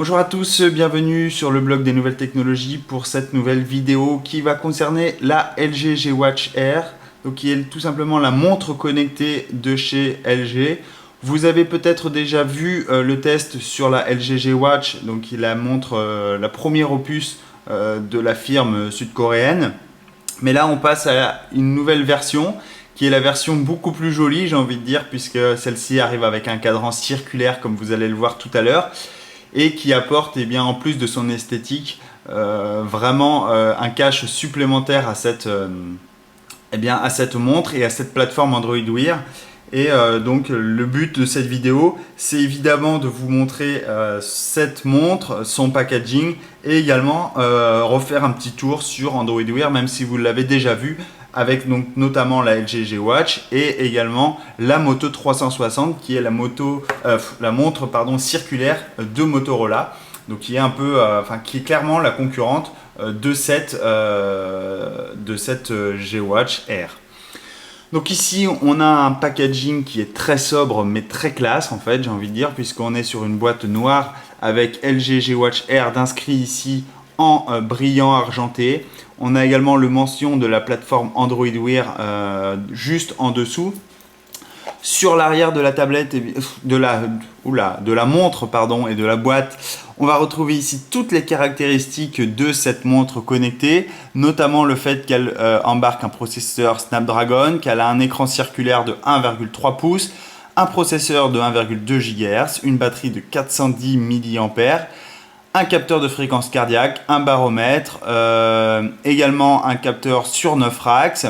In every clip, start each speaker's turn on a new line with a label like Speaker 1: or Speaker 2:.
Speaker 1: Bonjour à tous, bienvenue sur le blog des nouvelles technologies pour cette nouvelle vidéo qui va concerner la LG G Watch Air, donc qui est tout simplement la montre connectée de chez LG. Vous avez peut-être déjà vu le test sur la LG G Watch, donc qui est la montre, la première opus de la firme sud-coréenne. Mais là on passe à une nouvelle version qui est la version beaucoup plus jolie, j'ai envie de dire, puisque celle-ci arrive avec un cadran circulaire comme vous allez le voir tout à l'heure, et qui apporte, eh bien, en plus de son esthétique, vraiment un cache supplémentaire à cette, à cette montre et à cette plateforme Android Wear. Et donc le but de cette vidéo, c'est évidemment de vous montrer cette montre, son packaging, et également refaire un petit tour sur Android Wear, même si vous l'avez déjà vu, avec donc notamment la LG G Watch et également la Moto 360 qui est la montre circulaire de Motorola, donc qui est un peu, qui est clairement la concurrente de cette G Watch Air. Donc ici on a un packaging qui est très sobre mais très classe en fait, j'ai envie de dire, puisqu'on est sur une boîte noire avec LG G Watch Air d'inscrit ici en brillant argenté. On a également le mention de la plateforme Android Wear juste en dessous. Sur l'arrière de la tablette, de la montre et de la boîte, on va retrouver ici toutes les caractéristiques de cette montre connectée, notamment le fait qu'elle embarque un processeur Snapdragon, qu'elle a un écran circulaire de 1,3 pouces, un processeur de 1,2 GHz, une batterie de 410 mAh, un capteur de fréquence cardiaque, un baromètre, également un capteur sur 9 racks,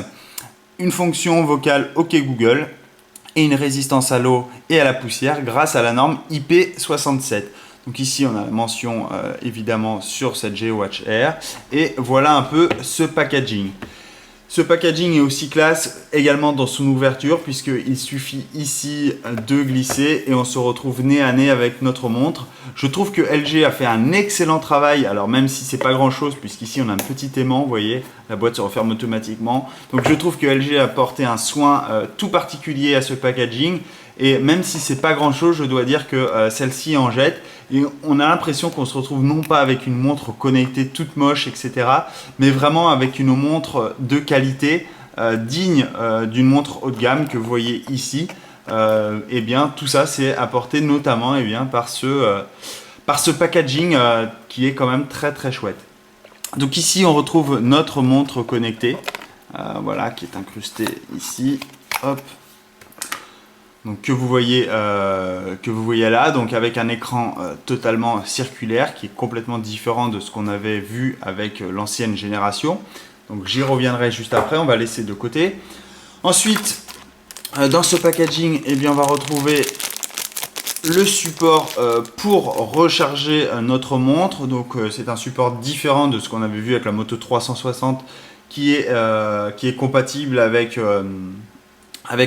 Speaker 1: une fonction vocale OK Google et une résistance à l'eau et à la poussière grâce à la norme IP67. Donc ici on a la mention évidemment sur cette G Watch Air et voilà un peu ce packaging. Ce packaging est aussi classe également dans son ouverture puisqu'il suffit ici de glisser et on se retrouve nez à nez avec notre montre. Je trouve que LG a fait un excellent travail, alors même si c'est pas grand chose puisqu'ici on a un petit aimant, vous voyez, la boîte se referme automatiquement. Donc je trouve que LG a porté un soin tout particulier à ce packaging et même si c'est pas grand chose, je dois dire que celle-ci en jette. Et on a l'impression qu'on se retrouve non pas avec une montre connectée toute moche, etc., mais vraiment avec une montre de qualité, digne d'une montre haut de gamme que vous voyez ici. Et bien tout ça c'est apporté notamment par ce packaging qui est quand même très très chouette. Donc ici on retrouve notre montre connectée, voilà, qui est incrustée ici. Hop. Donc que vous voyez là, donc avec un écran totalement circulaire qui est complètement différent de ce qu'on avait vu avec l'ancienne génération. Donc j'y reviendrai juste après, on va laisser de côté. Ensuite, dans ce packaging, on va retrouver le support pour recharger notre montre. Donc c'est un support différent de ce qu'on avait vu avec la Moto 360 qui est compatible avec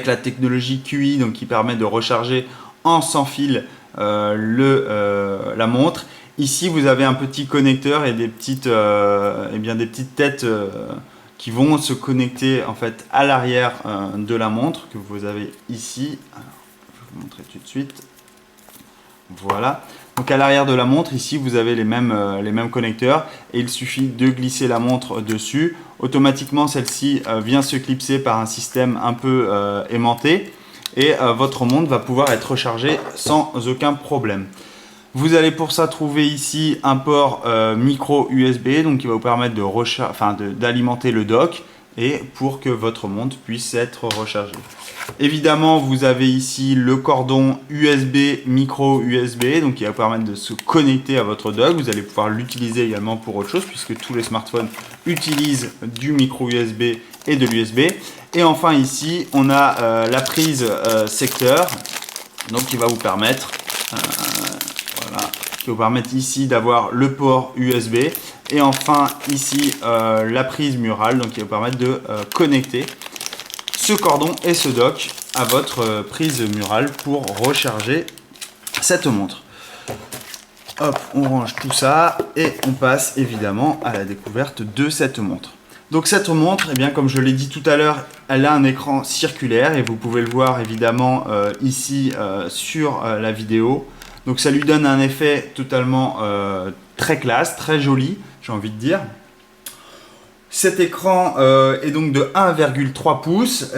Speaker 1: la technologie QI, donc qui permet de recharger en sans fil la montre. Ici vous avez un petit connecteur et des petites têtes qui vont se connecter en fait à l'arrière de la montre que vous avez ici. Alors, je vais vous montrer tout de suite. Voilà. Donc à l'arrière de la montre, ici vous avez les mêmes connecteurs et il suffit de glisser la montre dessus. Automatiquement celle-ci vient se clipser par un système un peu aimanté et votre montre va pouvoir être rechargée sans aucun problème. Vous allez pour ça trouver ici un port micro USB, donc qui va vous permettre d'alimenter le dock et pour que votre montre puisse être rechargée. Évidemment, vous avez ici le cordon USB, micro USB, donc qui va permettre de se connecter à votre dock. Vous allez pouvoir l'utiliser également pour autre chose, puisque tous les smartphones utilisent du micro USB et de l'USB. Et enfin ici, on a la prise secteur, donc qui va vous permettre, ici d'avoir le port USB. Et enfin ici la prise murale, donc qui va vous permettre de connecter ce cordon et ce dock à votre prise murale pour recharger cette montre. Hop, on range tout ça et on passe évidemment à la découverte de cette montre. Donc cette montre, comme je l'ai dit tout à l'heure, elle a un écran circulaire et vous pouvez le voir évidemment ici sur la vidéo. Donc ça lui donne un effet totalement très classe, très joli, j'ai envie de dire. Cet écran est donc de 1,3 pouces.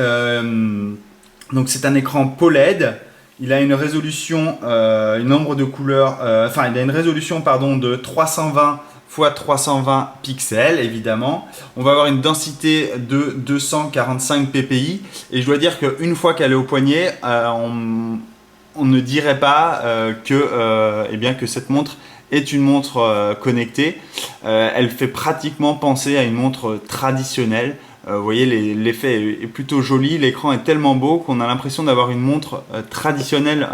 Speaker 1: Donc c'est un écran POLED. Il a une résolution, un nombre de couleurs, il a une résolution de 320 x 320 pixels, évidemment. On va avoir une densité de 245 ppi. Et je dois dire qu'une fois qu'elle est au poignet, on ne dirait pas que cette montre est une montre connectée. Elle fait pratiquement penser à une montre traditionnelle. Vous voyez, l'effet est plutôt joli. L'écran est tellement beau qu'on a l'impression d'avoir une montre traditionnelle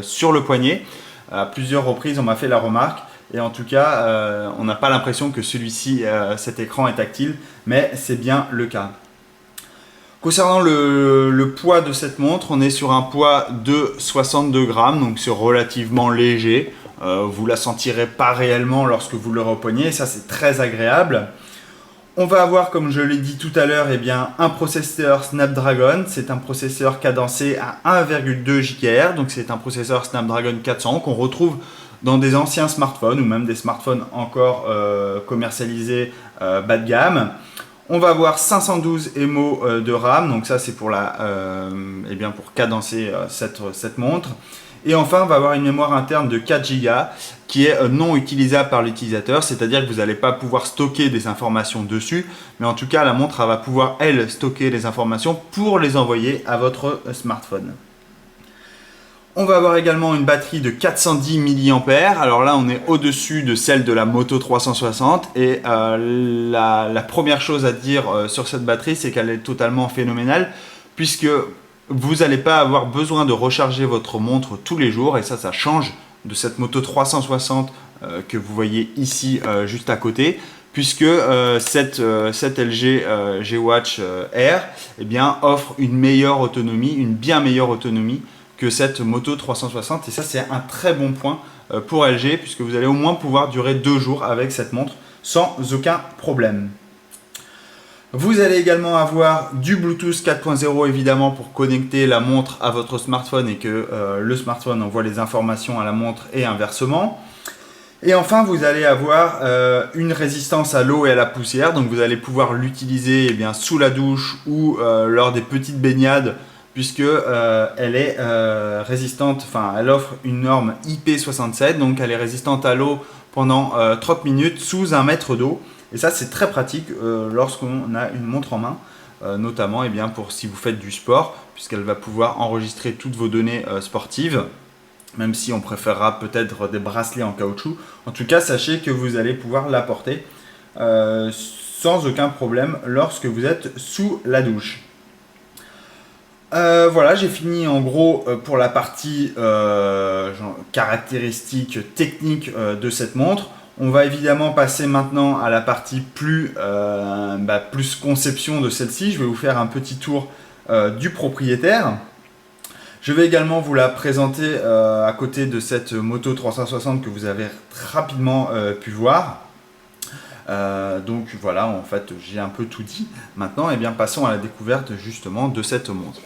Speaker 1: sur le poignet. À plusieurs reprises, on m'a fait la remarque. Et en tout cas, on n'a pas l'impression que cet écran est tactile, mais c'est bien le cas. Concernant le poids de cette montre, on est sur un poids de 62 grammes, donc c'est relativement léger. Vous la sentirez pas réellement lorsque vous l'aurez au poignet, et ça c'est très agréable. On va avoir, comme je l'ai dit tout à l'heure, un processeur Snapdragon. C'est un processeur cadencé à 1,2 GHz, donc c'est un processeur Snapdragon 400 qu'on retrouve dans des anciens smartphones ou même des smartphones encore commercialisés bas de gamme. On va avoir 512 MO de RAM, donc ça c'est pour pour cadencer cette montre. Et enfin, on va avoir une mémoire interne de 4 Go qui est non utilisable par l'utilisateur, c'est-à-dire que vous n'allez pas pouvoir stocker des informations dessus, mais en tout cas la montre elle va pouvoir elle stocker les informations pour les envoyer à votre smartphone. On va avoir également une batterie de 410 mAh. Alors là, on est au-dessus de celle de la Moto 360. Et la première chose à dire sur cette batterie, c'est qu'elle est totalement phénoménale, puisque vous n'allez pas avoir besoin de recharger votre montre tous les jours. Et ça change de cette Moto 360 que vous voyez ici juste à côté, puisque cette LG G-Watch Air offre une meilleure autonomie, une bien meilleure autonomie que cette Moto 360, et ça c'est un très bon point pour LG, puisque vous allez au moins pouvoir durer 2 jours avec cette montre sans aucun problème. Vous allez également avoir du Bluetooth 4.0 évidemment pour connecter la montre à votre smartphone et que le smartphone envoie les informations à la montre et inversement. Et enfin, vous allez avoir une résistance à l'eau et à la poussière, donc vous allez pouvoir l'utiliser sous la douche ou lors des petites baignades, puisque elle est résistante, elle offre une norme IP67, donc elle est résistante à l'eau pendant 30 minutes sous 1 mètre d'eau. Et ça c'est très pratique lorsqu'on a une montre en main, notamment pour si vous faites du sport, puisqu'elle va pouvoir enregistrer toutes vos données sportives, même si on préférera peut-être des bracelets en caoutchouc. En tout cas, sachez que vous allez pouvoir la porter sans aucun problème lorsque vous êtes sous la douche. Voilà, j'ai fini en gros pour la partie caractéristiques techniques de cette montre. On va évidemment passer maintenant à la partie plus conception de celle-ci. Je vais vous faire un petit tour du propriétaire. Je vais également vous la présenter à côté de cette Moto 360 que vous avez rapidement pu voir. Donc voilà, en fait j'ai un peu tout dit. Maintenant, passons à la découverte justement de cette montre.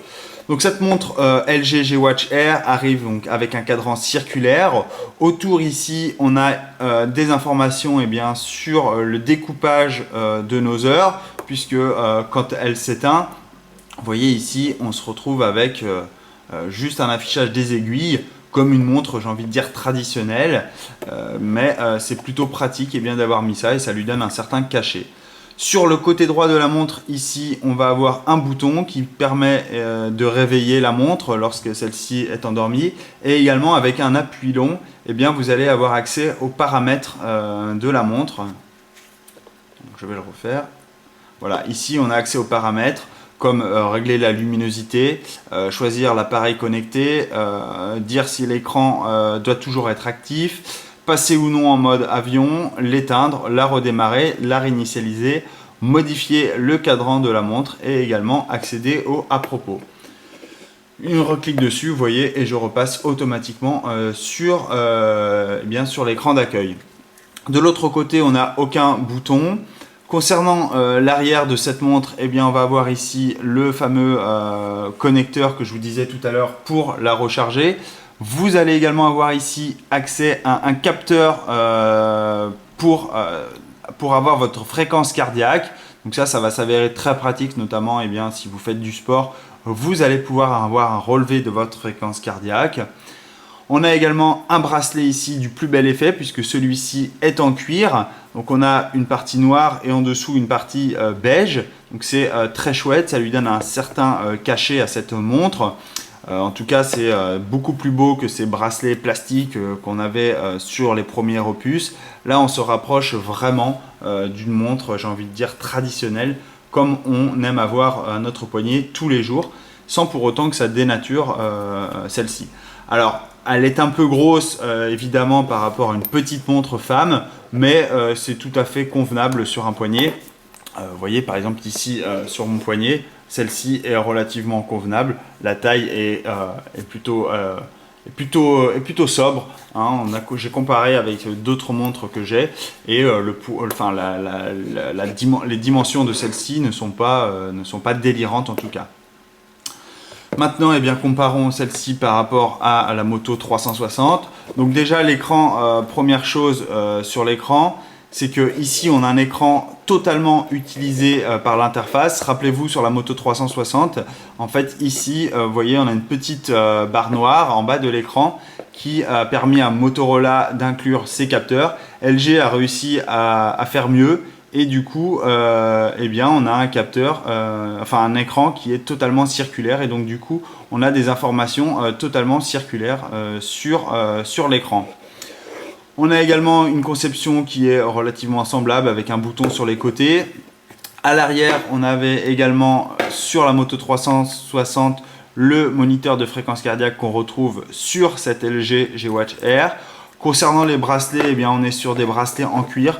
Speaker 1: Donc cette montre LG G-Watch Air arrive donc avec un cadran circulaire. Autour ici, on a des informations sur le découpage de nos heures, puisque quand elle s'éteint, vous voyez ici, on se retrouve avec juste un affichage des aiguilles, comme une montre, j'ai envie de dire, traditionnelle, mais c'est plutôt pratique d'avoir mis ça et ça lui donne un certain cachet. Sur le côté droit de la montre, ici, on va avoir un bouton qui permet de réveiller la montre lorsque celle-ci est endormie, et également avec un appui long, vous allez avoir accès aux paramètres de la montre. Donc, je vais le refaire. Voilà, ici on a accès aux paramètres, comme régler la luminosité, choisir l'appareil connecté, dire si l'écran doit toujours être actif, passer ou non en mode avion, l'éteindre, la redémarrer, la réinitialiser, modifier le cadran de la montre et également accéder au à propos. Je reclique dessus, vous voyez, et je repasse automatiquement sur l'écran d'accueil. De l'autre côté, on n'a aucun bouton. Concernant l'arrière de cette montre, on va avoir ici le fameux connecteur que je vous disais tout à l'heure pour la recharger. Vous allez également avoir ici accès à un capteur pour avoir votre fréquence cardiaque. Donc ça va s'avérer très pratique, notamment si vous faites du sport, vous allez pouvoir avoir un relevé de votre fréquence cardiaque. On a également un bracelet ici du plus bel effet puisque celui-ci est en cuir. Donc on a une partie noire et en dessous une partie beige. Donc c'est très chouette, ça lui donne un certain cachet à cette montre. En tout cas, c'est beaucoup plus beau que ces bracelets plastiques qu'on avait sur les premiers opus. Là, on se rapproche vraiment d'une montre, j'ai envie de dire, traditionnelle, comme on aime avoir à notre poignet tous les jours, sans pour autant que ça dénature celle-ci. Alors, elle est un peu grosse, évidemment, par rapport à une petite montre femme, mais c'est tout à fait convenable sur un poignet. Vous voyez, par exemple, ici, sur mon poignet, celle-ci est relativement convenable. La taille est plutôt sobre. Hein. J'ai comparé avec d'autres montres que j'ai et les dimensions de celle-ci ne sont pas délirantes en tout cas. Maintenant, comparons celle-ci par rapport à la Moto 360. Donc déjà, l'écran, première chose sur l'écran, c'est que ici on a un écran totalement utilisé par l'interface. Rappelez-vous sur la Moto 360, en fait ici, vous voyez, on a une petite barre noire en bas de l'écran qui a permis à Motorola d'inclure ses capteurs. LG a réussi à faire mieux. Et du coup, on a un capteur, un écran qui est totalement circulaire. Et donc, du coup, on a des informations totalement circulaires sur l'écran. On a également une conception qui est relativement semblable avec un bouton sur les côtés. À l'arrière, on avait également sur la Moto 360 le moniteur de fréquence cardiaque qu'on retrouve sur cette LG G-Watch Air. Concernant les bracelets, on est sur des bracelets en cuir.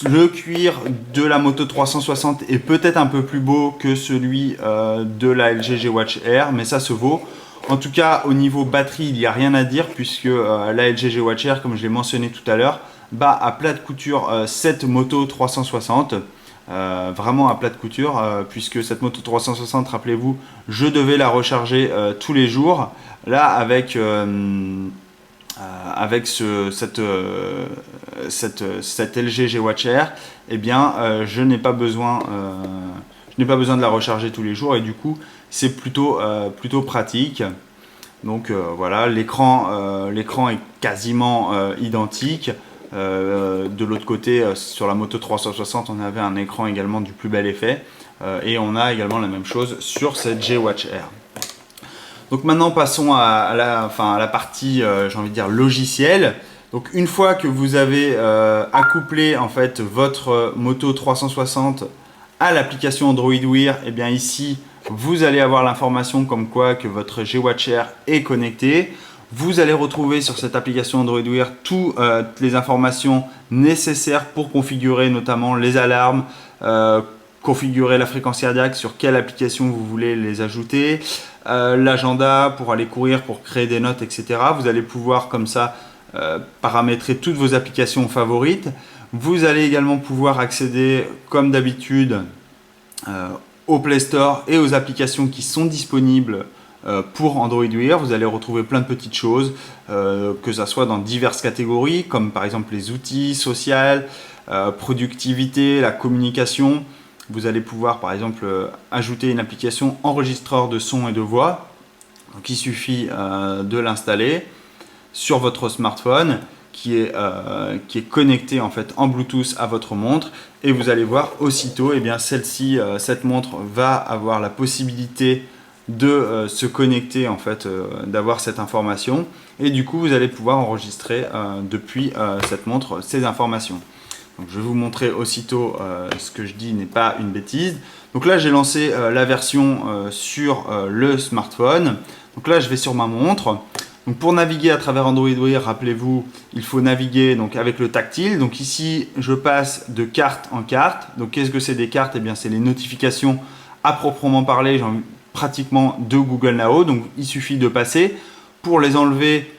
Speaker 1: Le cuir de la Moto 360 est peut-être un peu plus beau que celui de la LG G-Watch Air, mais ça se vaut. En tout cas, au niveau batterie, il n'y a rien à dire puisque la LG G-Watch Air, comme je l'ai mentionné tout à l'heure, bat à plat de couture cette Moto 360. Vraiment à plat de couture, puisque cette Moto 360, rappelez-vous, je devais la recharger tous les jours. Là, avec cette LG G-Watch Air, je n'ai pas besoin de la recharger tous les jours et du coup c'est plutôt pratique. Donc voilà, l'écran est quasiment identique. De l'autre côté, sur la Moto 360, on avait un écran également du plus bel effet et on a également la même chose sur cette G-Watch Air. Donc maintenant passons à la partie j'ai envie de dire logicielle. Donc une fois que vous avez accouplé en fait votre Moto 360 à l'application Android Wear, ici vous allez avoir l'information comme quoi que votre G-Watch Air est connecté. Vous allez retrouver sur cette application Android Wear toutes les informations nécessaires pour configurer notamment les alarmes, configurer la fréquence cardiaque, sur quelle application vous voulez les ajouter, l'agenda pour aller courir, pour créer des notes, etc. Vous allez pouvoir comme ça paramétrer toutes vos applications favorites. Vous allez également pouvoir accéder comme d'habitude au Play Store et aux applications qui sont disponibles pour Android Wear. Vous allez retrouver plein de petites choses, que ce soit dans diverses catégories, comme par exemple les outils, social, productivité, la communication. Vous allez pouvoir par exemple ajouter une application enregistreur de son et de voix. Donc il suffit de l'installer sur votre smartphone qui est connecté en fait en Bluetooth à votre montre et vous allez voir aussitôt cette montre va avoir la possibilité de se connecter en fait, d'avoir cette information et du coup vous allez pouvoir enregistrer depuis cette montre ces informations. Donc, je vais vous montrer aussitôt ce que je dis n'est pas une bêtise. Donc là j'ai lancé la version sur le smartphone. Donc là je vais sur ma montre. Donc pour naviguer à travers Android Wear, rappelez-vous, il faut naviguer donc avec le tactile. Donc ici je passe de carte en carte. Donc qu'est-ce que c'est des cartes? C'est les notifications à proprement parler, pratiquement de Google Now. Donc il suffit de passer. Pour les enlever,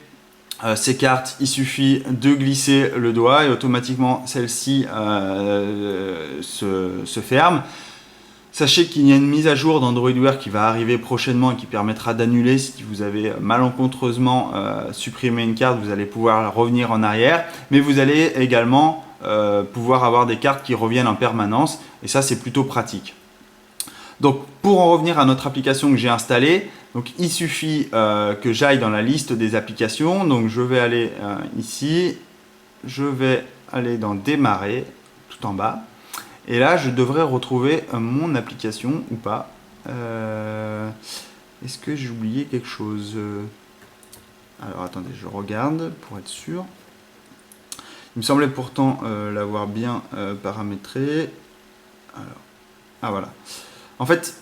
Speaker 1: ces cartes, il suffit de glisser le doigt et automatiquement celle-ci se ferme. Sachez qu'il y a une mise à jour d'Android Wear qui va arriver prochainement et qui permettra d'annuler si vous avez malencontreusement supprimé une carte, vous allez pouvoir revenir en arrière, mais vous allez également pouvoir avoir des cartes qui reviennent en permanence et ça c'est plutôt pratique. Donc pour en revenir à notre application que j'ai installée, donc il suffit que j'aille dans la liste des applications, donc je vais aller ici, je vais aller dans démarrer tout en bas. Et là, je devrais retrouver mon application ou pas. Est-ce que j'ai oublié quelque chose? Alors attendez, je regarde pour être sûr. Il me semblait pourtant l'avoir bien paramétré. Alors, ah voilà. En fait,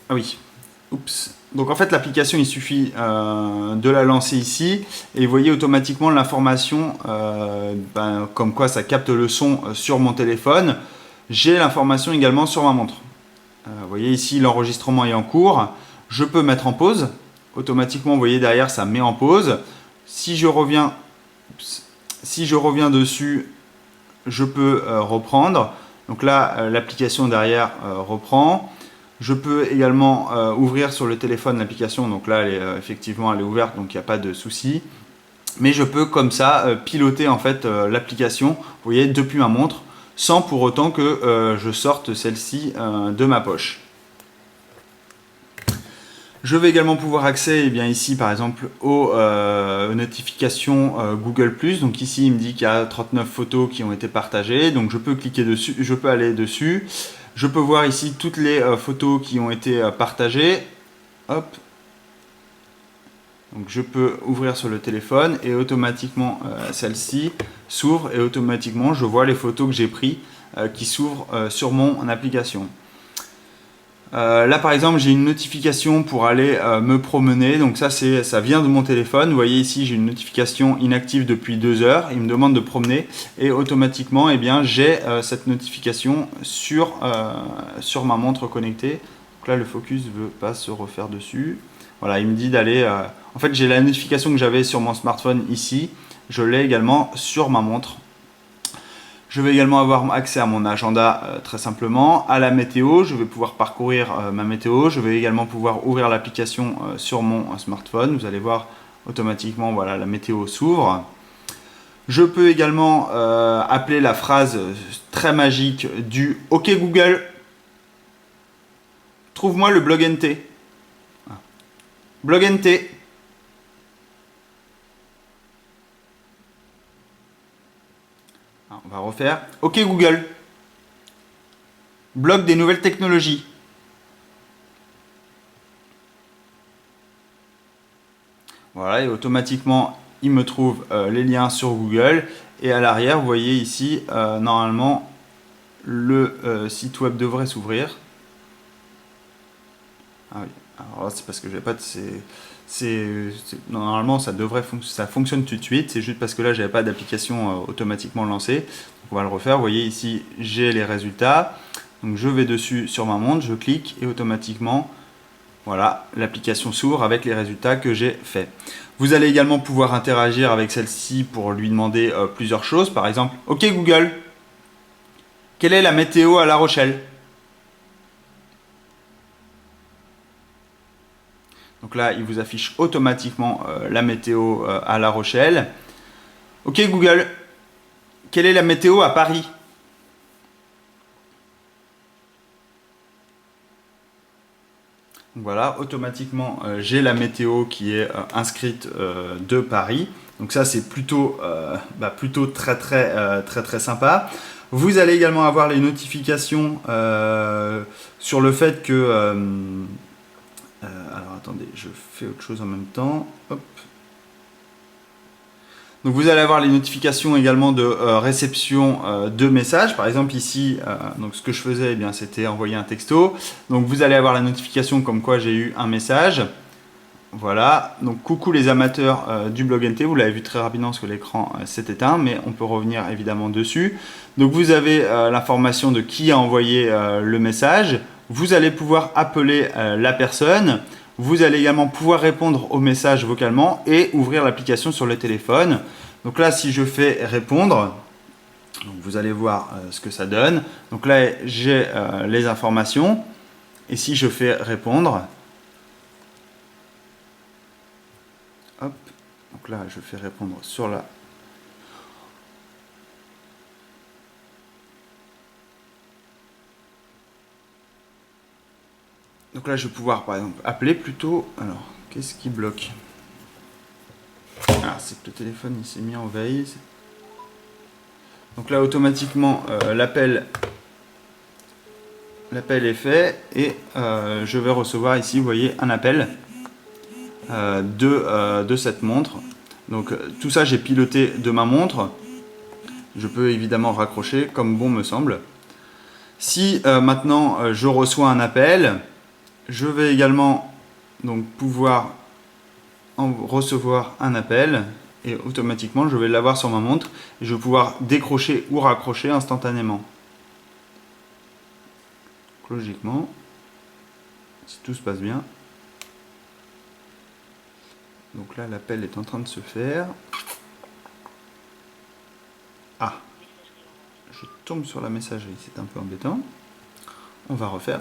Speaker 1: ah oui. Oups. Donc en fait, l'application, il suffit de la lancer ici et vous voyez automatiquement l'information comme quoi ça capte le son sur mon téléphone. J'ai l'information également sur ma montre. Vous voyez ici, l'enregistrement est en cours. Je peux mettre en pause. Automatiquement, vous voyez derrière, ça met en pause. Si je reviens dessus, je peux reprendre. Donc là, l'application derrière reprend. Je peux également ouvrir sur le téléphone l'application. Donc là, effectivement, elle est ouverte, donc il n'y a pas de souci. Mais je peux comme ça piloter en fait l'application, vous voyez, depuis ma montre, sans pour autant que je sorte celle-ci de ma poche. Je vais également pouvoir accéder ici par exemple aux notifications Google+. Donc ici il me dit qu'il y a 39 photos qui ont été partagées. Donc je peux cliquer dessus, je peux aller dessus. Je peux voir ici toutes les photos qui ont été partagées. Hop. Donc je peux ouvrir sur le téléphone et automatiquement celle-ci s'ouvre et automatiquement je vois les photos que j'ai prises qui s'ouvrent sur mon application. Là par exemple j'ai une notification pour aller me promener, donc ça vient de mon téléphone. Vous voyez ici j'ai une notification inactive depuis 2 heures, il me demande de promener et automatiquement j'ai cette notification sur ma montre connectée. Donc là le focus ne veut pas se refaire dessus. Voilà, il me dit d'aller... En fait, j'ai la notification que j'avais sur mon smartphone ici. Je l'ai également sur ma montre. Je vais également avoir accès à mon agenda très simplement. À la météo, je vais pouvoir parcourir ma météo. Je vais également pouvoir ouvrir l'application sur mon smartphone. Vous allez voir automatiquement, voilà, la météo s'ouvre. Je peux également appeler la phrase très magique du « OK Google, trouve-moi le blog NT ». Blog NT. On va refaire. OK Google. Blog des nouvelles technologies. Voilà, et automatiquement, il me trouve les liens sur Google. Et à l'arrière, vous voyez ici, normalement, le site web devrait s'ouvrir. Ah oui. Alors là, c'est parce que j'ai pas de... Normalement, ça fonctionne tout de suite. C'est juste parce que là, j'avais pas d'application automatiquement lancée. Donc, on va le refaire. Vous voyez ici, j'ai les résultats. Donc, je vais dessus sur ma montre, je clique et automatiquement, voilà, l'application s'ouvre avec les résultats que j'ai faits. Vous allez également pouvoir interagir avec celle-ci pour lui demander plusieurs choses. Par exemple, OK Google, quelle est la météo à La Rochelle ? Donc là, il vous affiche automatiquement la météo à La Rochelle. OK Google, quelle est la météo à Paris ? Donc voilà, automatiquement, j'ai la météo qui est inscrite de Paris. Donc ça, c'est plutôt très sympa. Vous allez également avoir les notifications sur le fait que... alors attendez, je fais autre chose en même temps. Hop. Donc vous allez avoir les notifications également de réception de messages. Par exemple ici, donc ce que je faisais, c'était envoyer un texto. Donc vous allez avoir la notification comme quoi j'ai eu un message. Voilà, donc coucou les amateurs du blog NT, vous l'avez vu très rapidement parce que l'écran s'est éteint, mais on peut revenir évidemment dessus. Donc vous avez l'information de qui a envoyé le message. Vous allez pouvoir appeler la personne. Vous allez également pouvoir répondre au message vocalement et ouvrir l'application sur le téléphone. Donc là, si je fais répondre, donc vous allez voir ce que ça donne. Donc là, j'ai les informations. Et si je fais répondre, hop, donc là je fais répondre sur la... Donc là je vais pouvoir par exemple appeler plutôt. Alors, qu'est-ce qui bloque? Ah, c'est que le téléphone il s'est mis en veille. Donc là automatiquement l'appel est fait et je vais recevoir ici, vous voyez, un appel de cette montre. Donc tout ça j'ai piloté de ma montre. Je peux évidemment raccrocher comme bon me semble. Si maintenant je reçois un appel, je vais également donc pouvoir recevoir un appel et automatiquement je vais l'avoir sur ma montre et je vais pouvoir décrocher ou raccrocher instantanément. Logiquement, si tout se passe bien. Donc là l'appel est en train de se faire. Ah, je tombe sur la messagerie, c'est un peu embêtant. On va refaire.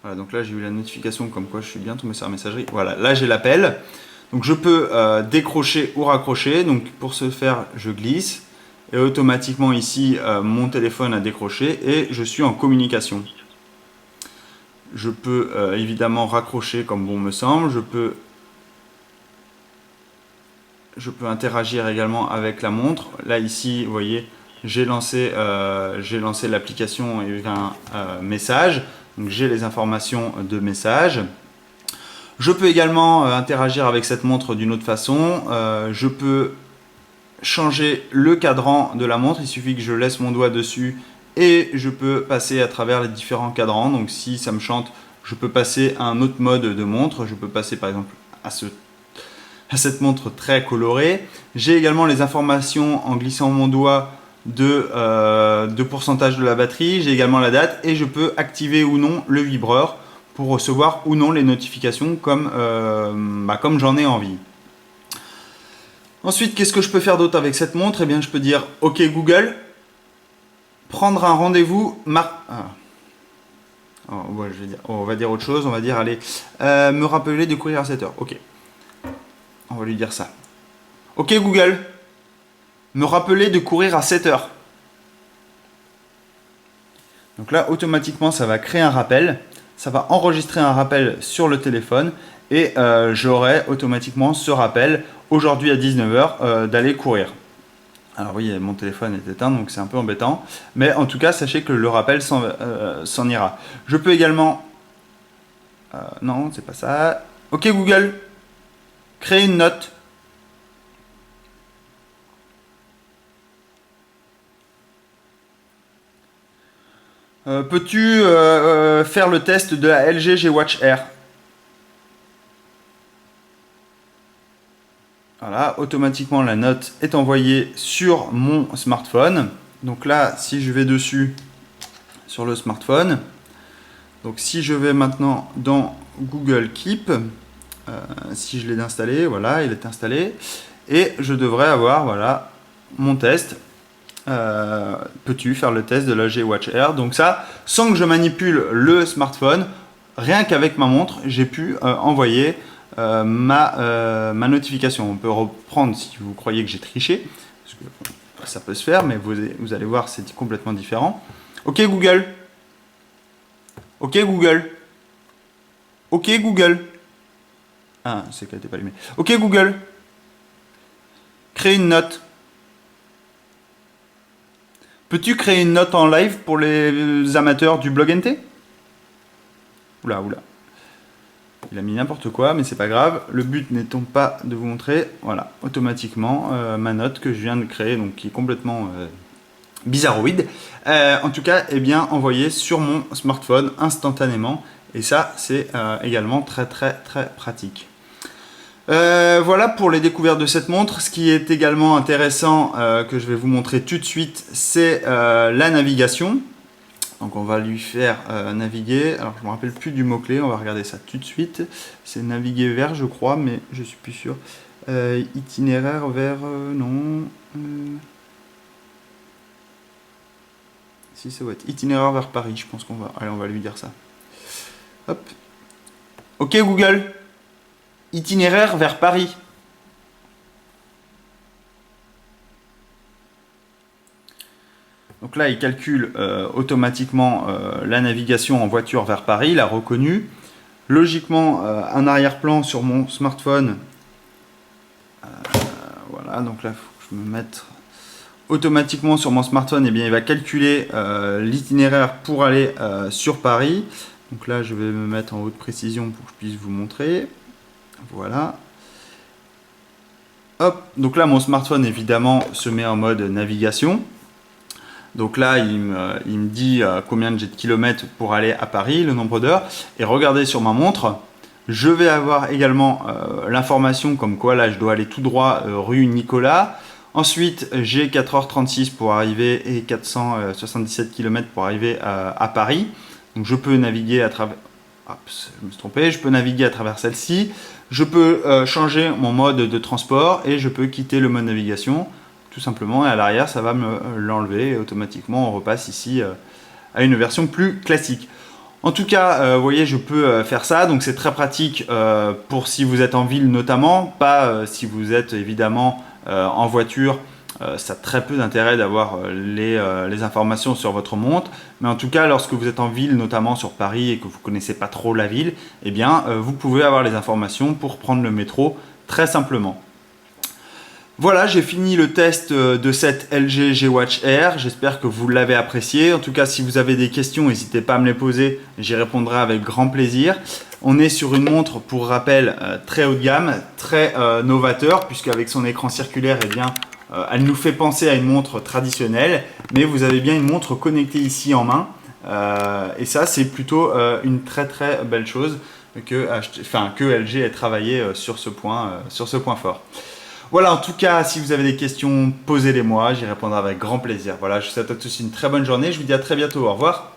Speaker 1: Voilà, donc là j'ai eu la notification comme quoi je suis bien tombé sur la messagerie. Voilà, là j'ai l'appel. Donc je peux décrocher ou raccrocher. Donc pour ce faire, je glisse. Et automatiquement ici, mon téléphone a décroché et je suis en communication. Je peux évidemment raccrocher comme bon me semble. Je peux interagir également avec la montre. Là ici, vous voyez, j'ai lancé l'application et un message. Donc j'ai les informations de message. Je peux également interagir avec cette montre d'une autre façon. Je peux changer le cadran de la montre. Il suffit que je laisse mon doigt dessus et je peux passer à travers les différents cadrans. Donc si ça me chante, je peux passer à un autre mode de montre. Je peux passer par exemple à cette montre très colorée. J'ai également les informations en glissant mon doigt de pourcentage de la batterie. J'ai également la date et je peux activer ou non le vibreur pour recevoir ou non les notifications comme j'en ai envie. Ensuite, qu'est-ce que je peux faire d'autre avec cette montre? Eh bien, je peux dire « Ok Google, prendre un rendez-vous... on va dire autre chose, on va dire, allez, me rappeler de courir à 7 heures. Ok, on va lui dire ça. Ok Google, me rappeler de courir à 7 heures. Donc là, automatiquement, ça va créer un rappel. Ça va enregistrer un rappel sur le téléphone et j'aurai automatiquement ce rappel aujourd'hui à 19 h d'aller courir. Alors oui, mon téléphone est éteint, donc c'est un peu embêtant. Mais en tout cas, sachez que le rappel s'en ira. Je peux également... non, c'est pas ça. Ok Google, créer une note. Peux-tu faire le test de la LG G Watch Air? Voilà, automatiquement la note est envoyée sur mon smartphone. Donc là, si je vais dessus sur le smartphone, donc si je vais maintenant dans Google Keep, si je l'ai installé, voilà, il est installé, et je devrais avoir, voilà, mon test. Peux-tu faire le test de la G Watch Air? Donc ça, sans que je manipule le smartphone, rien qu'avec ma montre, j'ai pu envoyer ma notification. On peut reprendre si vous croyez que j'ai triché, parce que ça peut se faire, mais vous allez voir, c'est complètement différent. Ok Google. Ok Google. Ok Google. Ah, c'est qu'elle n'était pas allumée. Ok Google. Crée une note. Peux-tu créer une note en live pour les amateurs du blog NT? Oula, oula. Il a mis n'importe quoi, mais c'est pas grave. Le but n'étant pas de vous montrer, voilà, automatiquement, ma note que je viens de créer, donc qui est complètement bizarroïde, en tout cas, est bien envoyée sur mon smartphone instantanément. Et ça, c'est également très très très pratique. Voilà pour les découvertes de cette montre. Ce qui est également intéressant que je vais vous montrer tout de suite, c'est la navigation. Donc on va lui faire naviguer. Alors je ne me rappelle plus du mot-clé, on va regarder ça tout de suite. C'est naviguer vers, je crois, mais je suis plus sûr. Itinéraire vers... non. Si ça va être itinéraire vers Paris, je pense qu'on va... Allez, on va lui dire ça. Hop. Ok Google, itinéraire vers Paris. Donc là, il calcule automatiquement la navigation en voiture vers Paris, il a reconnu. Logiquement, un arrière-plan sur mon smartphone. Voilà, donc là, il faut que je me mette automatiquement sur mon smartphone. Et bien, il va calculer l'itinéraire pour aller sur Paris. Donc là, je vais me mettre en haute précision pour que je puisse vous montrer. Voilà. Hop, donc là, mon smartphone, évidemment, se met en mode navigation. Donc là, il me dit combien j'ai de kilomètres pour aller à Paris, le nombre d'heures. Et regardez sur ma montre, je vais avoir également l'information comme quoi là, je dois aller tout droit rue Nicolas. Ensuite, j'ai 4h36 pour arriver et 477 km pour arriver à Paris. Donc je peux naviguer à travers... Hop, je me suis trompé. Je peux naviguer à travers celle-ci. Je peux changer mon mode de transport et je peux quitter le mode navigation. Tout simplement, et à l'arrière ça va me l'enlever et automatiquement on repasse ici à une version plus classique. En tout cas, vous voyez, je peux faire ça, donc c'est très pratique pour si vous êtes en ville notamment, pas si vous êtes évidemment en voiture. Ça a très peu d'intérêt d'avoir les informations sur votre montre, mais en tout cas lorsque vous êtes en ville, notamment sur Paris et que vous ne connaissez pas trop la ville, eh bien vous pouvez avoir les informations pour prendre le métro très simplement. Voilà, j'ai fini le test de cette LG G-Watch Air. J'espère que vous l'avez apprécié. En tout cas, si vous avez des questions, n'hésitez pas à me les poser. J'y répondrai avec grand plaisir. On est sur une montre, pour rappel, très haut de gamme, très novateur, puisqu'avec son écran circulaire, eh bien, elle nous fait penser à une montre traditionnelle. Mais vous avez bien une montre connectée ici en main. Et ça, c'est plutôt une très très belle chose que LG ait travaillé sur ce point fort. Voilà, en tout cas, si vous avez des questions, posez-les moi, j'y répondrai avec grand plaisir. Voilà, je vous souhaite à tous une très bonne journée, je vous dis à très bientôt, au revoir.